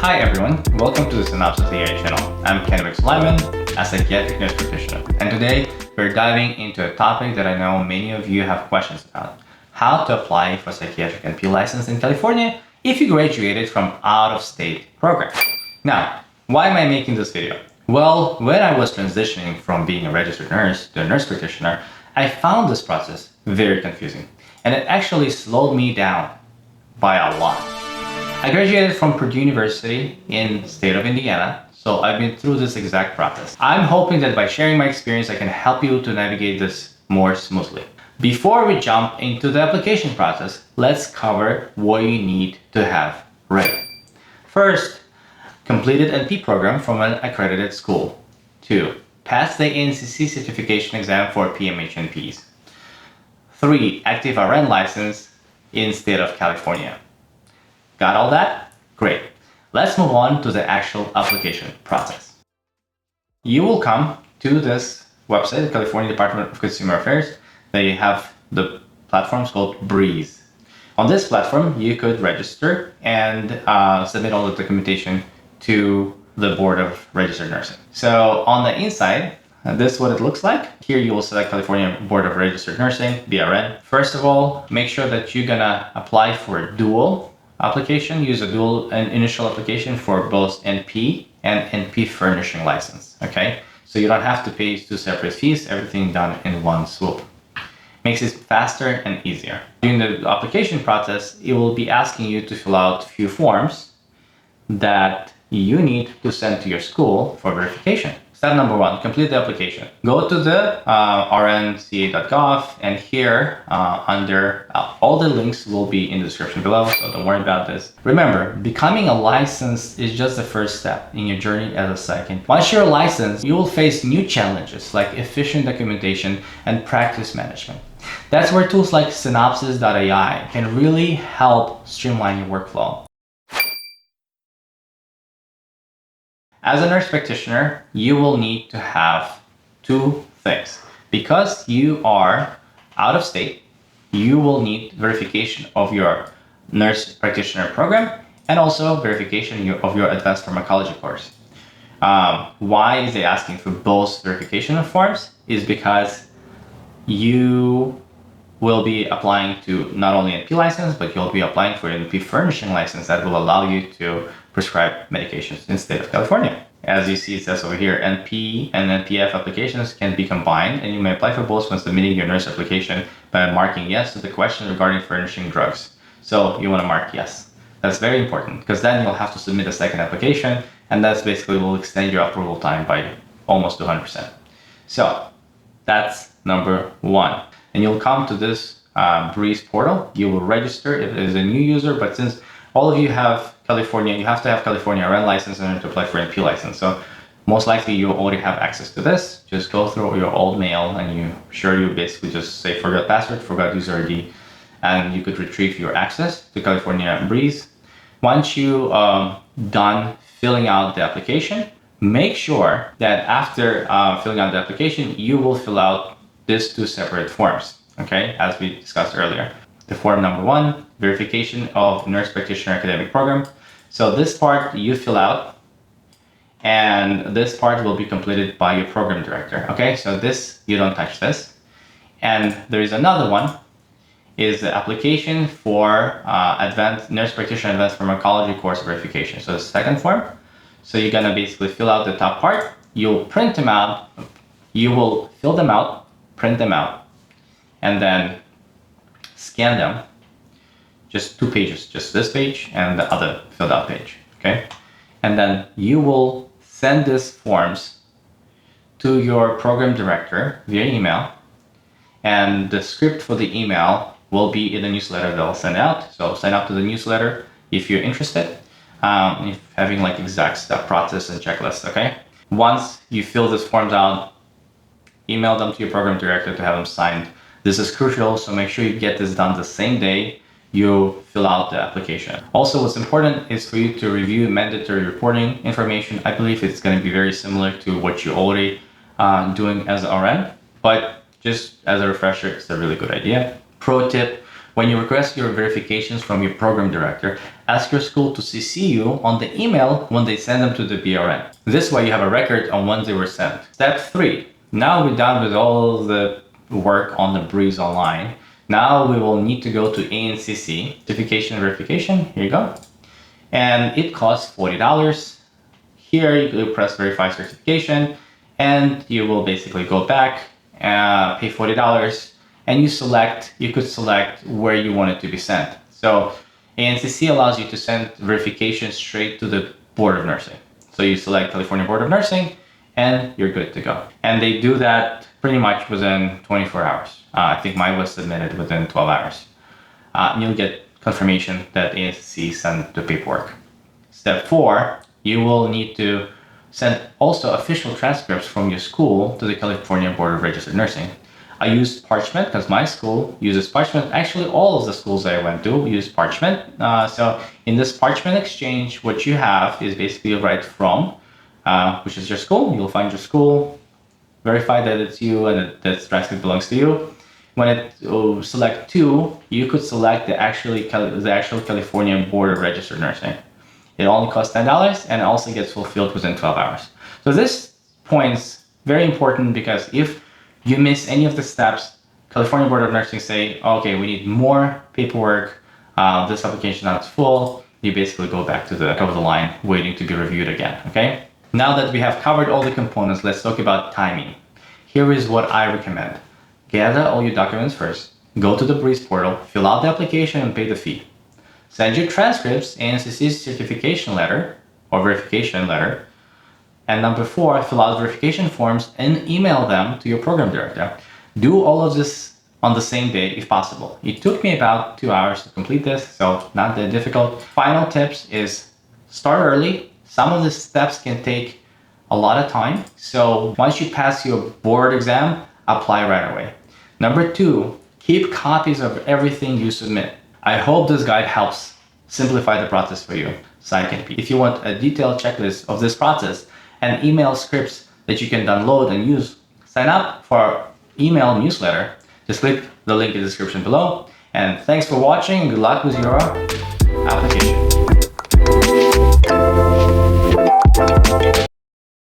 Hi everyone, welcome to the Psynopsis.ai channel. I'm Ken Lyman, a psychiatric nurse practitioner, and today we're diving into a topic that I know many of you have questions about: how to apply for psychiatric NP license in California if you graduated from out-of-state program. Now, why am I making this video? Well, when I was transitioning from being a registered nurse to a nurse practitioner, I found this process very confusing, and it actually slowed me down by a lot. I graduated from Purdue University in the state of Indiana, so I've been through this exact process. I'm hoping that by sharing my experience, I can help you to navigate this more smoothly. Before we jump into the application process, let's cover what you need to have ready. First, completed NP program from an accredited school. 2, pass the ANCC certification exam for PMHNPs. 3, active RN license in state of California. Got all that? Great. Let's move on to the actual application process. You will come to this website, the California Department of Consumer Affairs. They have the platform called Breeze. On this platform, you could register and submit all the documentation to the Board of Registered Nursing. So on the inside, this is what it looks like. Here you will select California Board of Registered Nursing, BRN. First of all, make sure that you're gonna apply for a dual application. Use a dual initial application for both NP and NP furnishing license, okay? So you don't have to pay 2 separate fees, everything done in one swoop. Makes it faster and easier. During the application process, it will be asking you to fill out a few forms that you need to send to your school for verification. Step number 1, complete the application. Go to the rnca.gov, and here under all the links will be in the description below, so don't worry about this. Remember, becoming a licensed is just the first step in your journey as a psych. Once you're licensed, you will face new challenges like efficient documentation and practice management. That's where tools like Psynopsis.ai can really help streamline your workflow. As a nurse practitioner, you will need to have 2 things. Because you are out of state, you will need verification of your nurse practitioner program and also verification of your advanced pharmacology course. Why is it asking for both verification forms? Is because you will be applying to not only NP license, but you'll be applying for an NP furnishing license that will allow you to prescribe medications in the state of California. As you see, it says over here, NP and NPF applications can be combined, and you may apply for both when submitting your nurse application by marking yes to the question regarding furnishing drugs. So you want to mark yes. That's very important, because then you'll have to submit a second application, and that's basically will extend your approval time by almost 200%. So that's number 1. And you'll come to this Breeze portal. You will register if it is a new user, but since all of you have California, you have to have California RN license in order to apply for NP license. So most likely you already have access to this. Just go through your old mail and you basically just say forgot password, forgot user ID, and you could retrieve your access to California Breeze. Once you done filling out the application, make sure that after filling out the application, you will fill out these 2 separate forms, okay, as we discussed earlier. The form number 1, verification of nurse practitioner academic program. So this part you fill out, and this part will be completed by your program director, okay? So this, you don't touch this. And there is another one, is the application for advanced nurse practitioner advanced pharmacology course verification. So the second form. So you're gonna basically fill out the top part, you'll print them out, you will fill them out, print them out, and then scan them, just 2 pages, just this page and the other filled out page, okay? And then you will send these forms to your program director via email, and the script for the email will be in the newsletter they'll send out. So sign up to the newsletter if you're interested, if having like exact step process and checklist, okay? Once you fill these forms out, email them to your program director to have them signed. This is crucial, so make sure you get this done the same day you fill out the application. Also, what's important is for you to review mandatory reporting information. I believe it's going to be very similar to what you're already doing as an RN, but just as a refresher, it's a really good idea. Pro tip, When you request your verifications from your program director, ask your school to CC you on the email when they send them to the BRN. This way you have a record on when they were sent. Step 3. Now we're done with all the work on the Breeze Online. Now we will need to go to ANCC, certification verification. Here you go. And it costs $40. Here you press verify certification and you will basically go back, pay $40, and you could select where you want it to be sent. So ANCC allows you to send verification straight to the Board of Nursing. So you select California Board of Nursing and you're good to go. And they do that pretty much within 24 hours. I think mine was submitted within 12 hours. And you'll get confirmation that ANCC sent the paperwork. Step 4, you will need to send also official transcripts from your school to the California Board of Registered Nursing. I used Parchment because my school uses Parchment. Actually, all of the schools I went to use Parchment. So in this Parchment exchange, what you have is basically right from, which is your school. You'll find your school, verify that it's you and that this transcript belongs to you. When it select 2, you could select the actual California Board of Registered Nursing. It only costs $10 and also gets fulfilled within 12 hours. So this point's very important because if you miss any of the steps, California Board of Nursing say, okay, we need more paperwork. This application is full. You basically go back to the top of the line waiting to be reviewed again, okay? Now that we have covered all the components, let's talk about timing. Here is what I recommend. Gather all your documents first, go to the Breeze portal, fill out the application and pay the fee. Send your transcripts, ANCC's certification letter or verification letter. And number 4, fill out verification forms and email them to your program director. Do all of this on the same day if possible. It took me about 2 hours to complete this, so not that difficult. Final tips is start early. Some of the steps can take a lot of time. So once you pass your board exam, apply right away. Number 2, keep copies of everything you submit. I hope this guide helps simplify the process for you. Second, if you want a detailed checklist of this process and email scripts that you can download and use, sign up for our email newsletter. Just click the link in the description below. And thanks for watching. Good luck with your application.